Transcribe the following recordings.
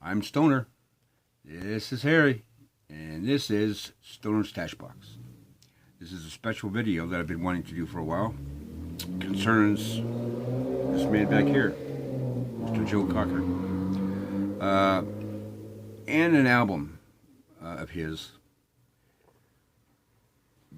I'm Stoner. This is Harry. And this is Stoner's Stash Box. This is a special video that I've been wanting to do for a while. Concerns this man back here, Mr. Joe Cocker. And an album of his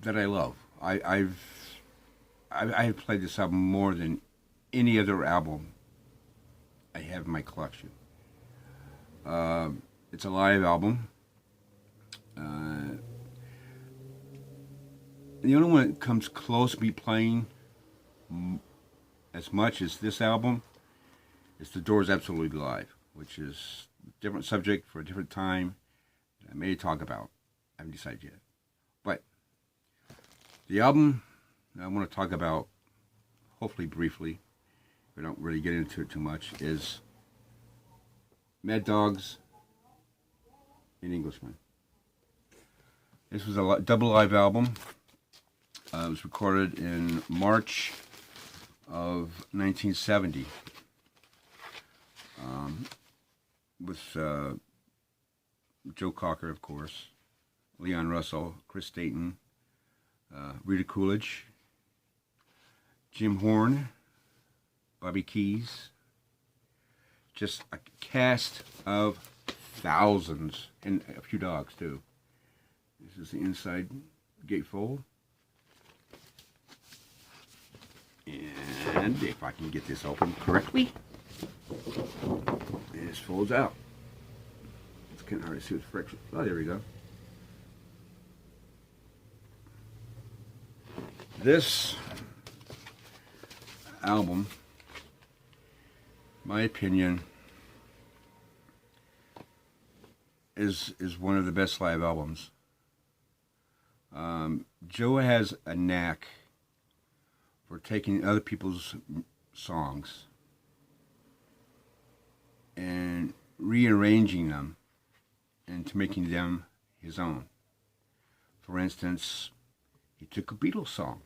that I love. I've played this album more than any other album I have in my collection. It's a live album. The only one that comes close to me playing as much as this album is The Doors' Absolutely Live, which is a different subject for a different time that I may talk about. I haven't decided yet. But the album I want to talk about, hopefully briefly, we don't really get into it too much, is Mad Dogs and Englishmen. This was a double live album. It was recorded in March of 1970 with Joe Cocker, of course, Leon Russell, Chris Staten, Rita Coolidge, Jim Horn, Bobby Keys. Just a cast of thousands, and a few dogs too. This is the inside gatefold. And if I can get this open correctly, this folds out. It's kind of hard to see with friction. Oh, there we go. This album, my opinion, is one of the best live albums. Joe has a knack for taking other people's songs and rearranging them into making them his own. For instance, he took a Beatles song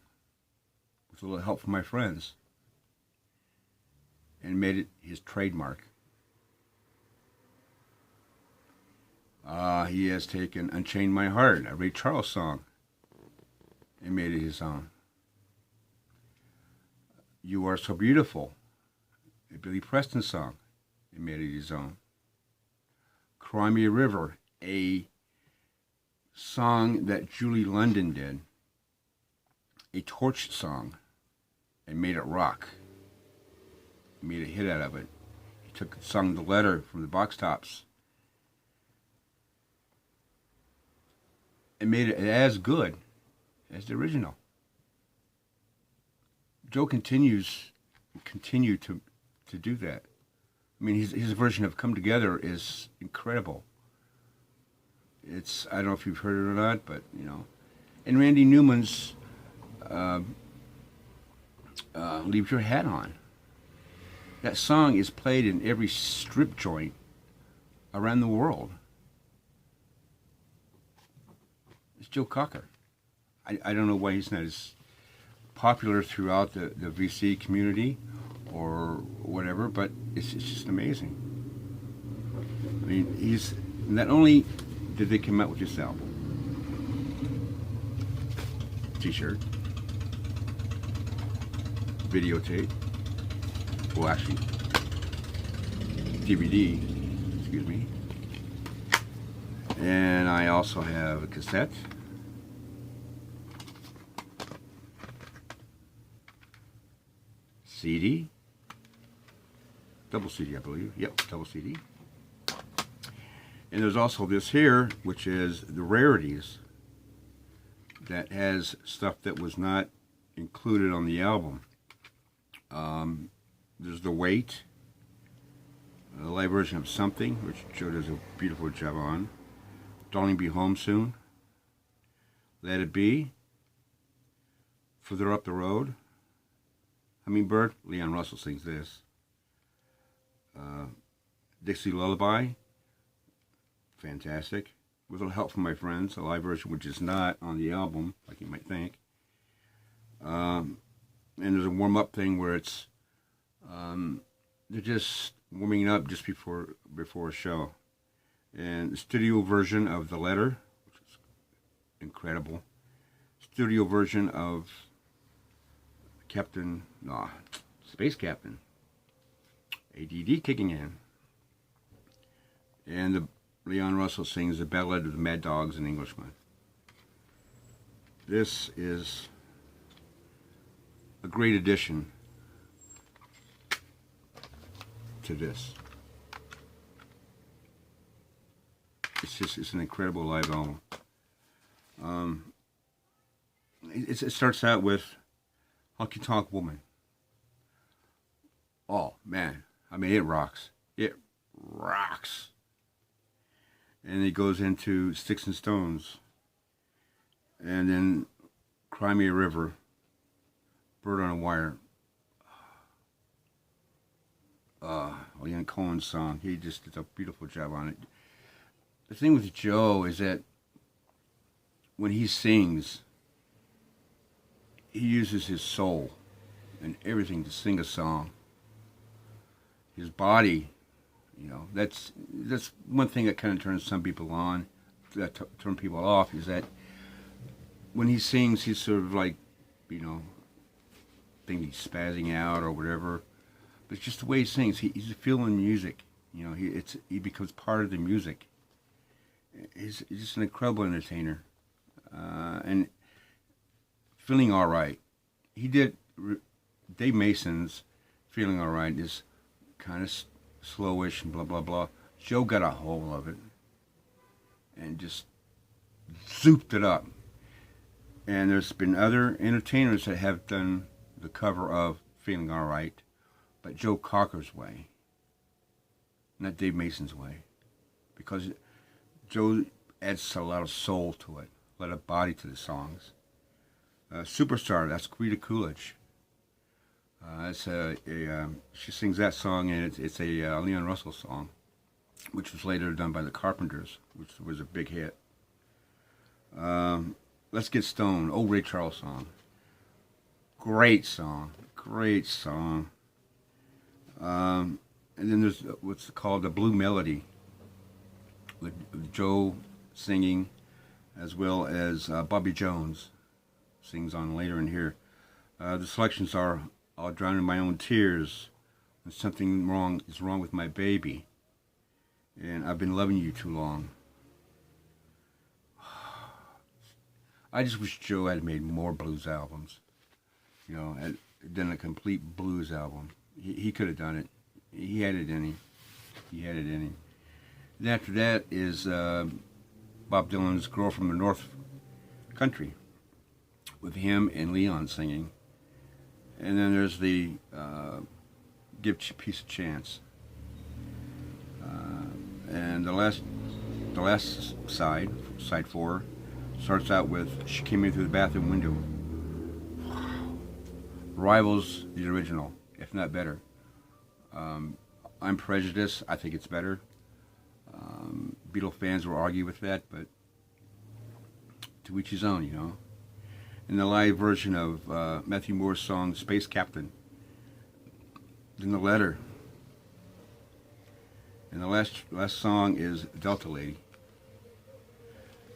with a little help from my friends and made it his trademark. He has taken Unchain My Heart, a Ray Charles song, and made it his own. You Are So Beautiful, a Billy Preston song, and made it his own. Cry Me a River, a song that Julie London did, a Torched song, and made it rock. He made a hit out of it. He took the song The Letter from the Box Tops and made it as good as the original. Joe continued to do that. I mean, his version of Come Together is incredible. It's, I don't know if you've heard it or not, but, you know. And Randy Newman's Leave Your Hat On. That song is played in every strip joint around the world. It's Joe Cocker. I don't know why he's not as popular throughout the VC community or whatever, but it's just amazing. I mean, he's not only did they come out with this album, t-shirt, videotape, well actually DVD, excuse me, and I also have a cassette, CD, double CD I believe, yep, double CD. And there's also this here, which is the rarities, that has stuff that was not included on the album. There's The Wait, a live version of Something, which Joe does a beautiful job on. Darling Be Home Soon, Let It Be, Further Up the Road, Hummingbird, Leon Russell sings this. Dixie Lullaby, fantastic. With a little help from my friends, a live version which is not on the album, like you might think. And there's a warm-up thing where it's they're just warming up just before a show. And the studio version of The Letter, which is incredible. Studio version of Space Captain. ADD kicking in. And Leon Russell sings The Ballad of the Mad Dogs and Englishmen. This is a great addition to this. It's an incredible live album. It starts out with Honky Tonk Woman. Oh man, I mean, it rocks. It rocks. And it goes into Sticks and Stones, and then Cry Me a River, Bird on a Wire. Leon Cohen's song. He just did a beautiful job on it. The thing with Joe is that when he sings, he uses his soul and everything to sing a song. His body, you know, that's one thing that kind of turns some people on, that turn people off, is that when he sings, he's sort of like, you know, think he's spazzing out or whatever. But it's just the way he sings. He's feeling music. You know, he becomes part of the music. He's just an incredible entertainer, and Feeling All Right. He did Dave Mason's Feeling All Right is kind of slowish and blah blah blah. Joe got a hold of it and just zooped it up. And there's been other entertainers that have done the cover of Feeling All Right, but Joe Cocker's way, not Dave Mason's way, because Joe adds a lot of soul to it, a lot of body to the songs. Superstar, that's Rita Coolidge. She sings that song, and it's a Leon Russell song, which was later done by the Carpenters, which was a big hit. Let's Get Stoned, old Ray Charles song. Great song, great song. And then there's what's called the Blue Melody, with Joe singing, as well as Bobby Jones sings on later in here. The selections are I'll Drown in My Own Tears, and Something is Wrong with My Baby, and I've Been Loving You Too Long. I just wish Joe had made more blues albums, you know, had done a complete blues album. He could have done it. He had it in him. He had it in him. And after that is Bob Dylan's Girl from the North Country, with him and Leon singing. And then there's the Give Peace a Chance. And the last side 4, starts out with She Came In Through the Bathroom Window. Rivals the original, if not better. I'm prejudiced. I think it's better. Beatle fans will argue with that, but to each his own, you know. In the live version of Matthew Moore's song Space Captain, in The Letter. And the last song is Delta Lady,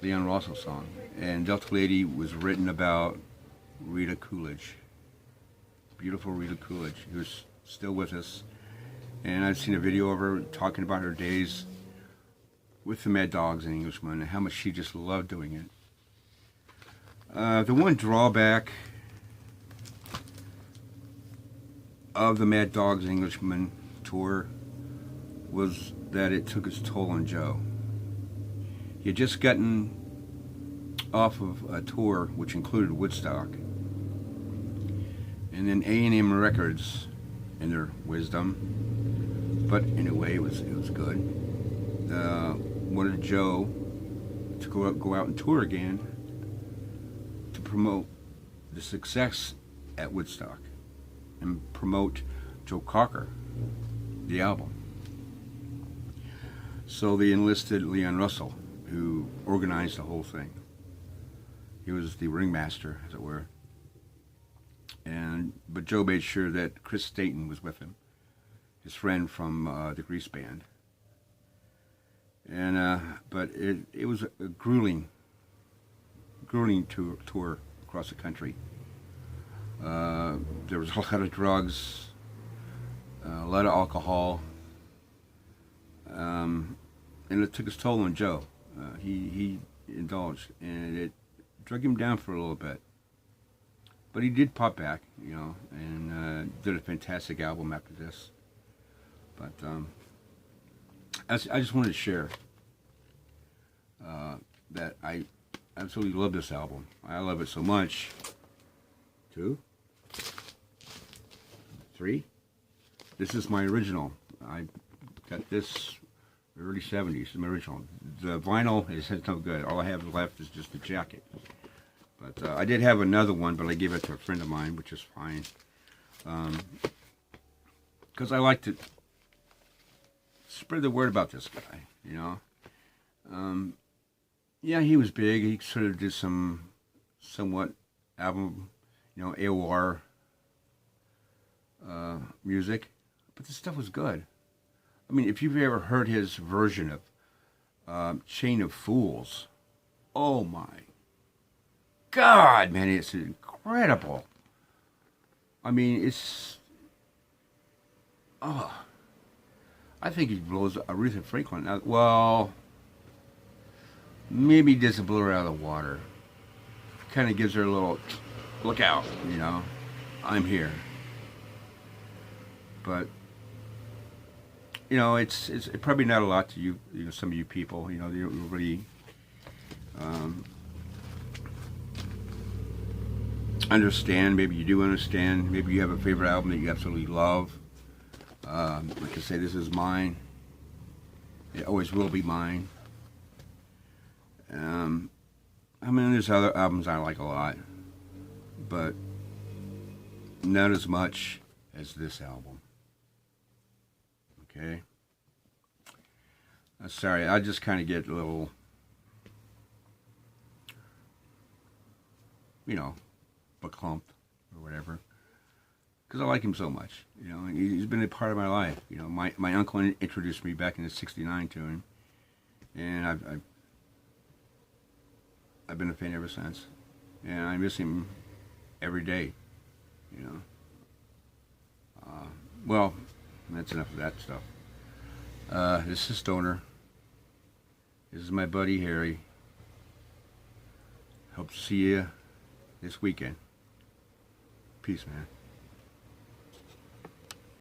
Leon Russell song. And Delta Lady was written about Rita Coolidge. Beautiful Rita Coolidge, who's still with us. And I've seen a video of her talking about her days with the Mad Dogs and Englishmen and how much she just loved doing it. The one drawback of the Mad Dogs and Englishmen tour was that it took its toll on Joe. He had just gotten off of a tour which included Woodstock. And then A&M Records, in their wisdom, but in a way it was good, wanted Joe to go out and tour again to promote the success at Woodstock and promote Joe Cocker, the album. So they enlisted Leon Russell, who organized the whole thing. He was the ringmaster, as it were. But Joe made sure that Chris Staten was with him, his friend from the Grease Band. And but it was a grueling tour across the country. There was a lot of drugs, a lot of alcohol, and it took its toll on Joe. He indulged, and it drug him down for a little bit. But he did pop back, and did a fantastic album after this. But I just wanted to share that I absolutely love this album. I love it so much. 2, 3. This is my original. I got this early 70s. It's my original. The vinyl is no good. All I have left is just the jacket. But I did have another one, but I gave it to a friend of mine, which is fine. Because I like to spread the word about this guy, Yeah, he was big. He sort of did some somewhat album, AOR music. But the stuff was good. I mean, if you've ever heard his version of Chain of Fools, oh my God, man, it's incredible. I mean, I think he blows Aretha Franklin out. Well, maybe doesn't blow her out of the water. Kind of gives her a little, look out, I'm here. But, it's probably not a lot to you, some of you people, you don't really understand. Maybe you do understand. Maybe you have a favorite album that you absolutely love. Like I say, this is mine. It always will be mine. There's other albums I like a lot, but not as much as this album. Okay? Sorry, I just kind of get a little, beclumped or whatever, because I like him so much. He's been a part of my life. My uncle introduced me back in '69 to him, and I've been a fan ever since, and I miss him every day. Well, that's enough of that stuff. This is Stoner. This is my buddy Harry. Hope to see you this weekend. Peace, man.